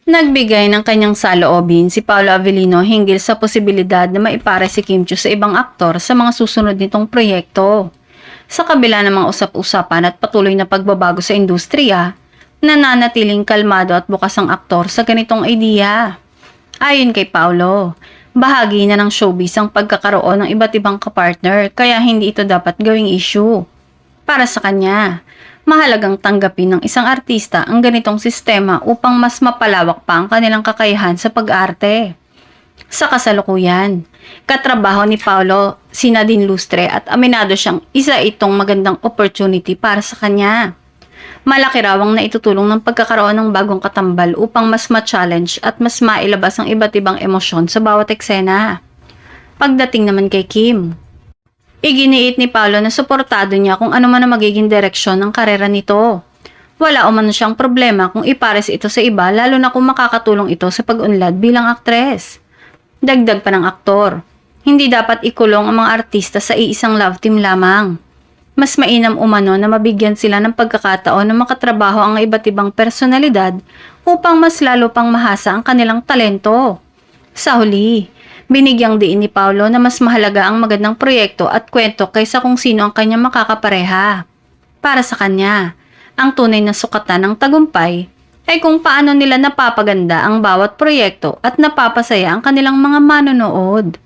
Nagbigay ng kanyang saloobin si Paolo Avellino hinggil sa posibilidad na maipare si Kim Chiu sa ibang aktor sa mga susunod nitong proyekto. Sa kabila ng mga usap-usapan at patuloy na pagbabago sa industriya, nananatiling kalmado at bukas ang aktor sa ganitong idea. Ayon kay Paolo, bahagi na ng showbiz ang pagkakaroon ng iba't ibang kapartner kaya hindi ito dapat gawing issue. Para sa kanya, mahalagang tanggapin ng isang artista ang ganitong sistema upang mas mapalawak pa ang kanilang kakayahan sa pag-arte. Sa kasalukuyan, katrabaho ni Paolo si Nadine Lustre at aminado siyang isa itong magandang opportunity para sa kanya. Malaki raw ang naitutulong ng pagkakaroon ng bagong katambal upang mas ma-challenge at mas mailabas ang iba't ibang emosyon sa bawat eksena. Pagdating naman kay Kim, iginiit ni Paolo na suportado niya kung ano man ang magiging direksyon ng karera nito. Wala umano siyang problema kung ipares ito sa iba lalo na kung makakatulong ito sa pag-unlad bilang aktres. Dagdag pa ng aktor, hindi dapat ikulong ang mga artista sa iisang love team lamang. Mas mainam umano na mabigyan sila ng pagkakataon na makatrabaho ang iba't ibang personalidad upang mas lalo pang mahasa ang kanilang talento. Sa huli, binigyang diin ni Paolo na mas mahalaga ang magandang proyekto at kwento kaysa kung sino ang kanyang makakapareha. Para sa kanya, ang tunay na sukatan ng tagumpay ay kung paano nila napapaganda ang bawat proyekto at napapasaya ang kanilang mga manonood.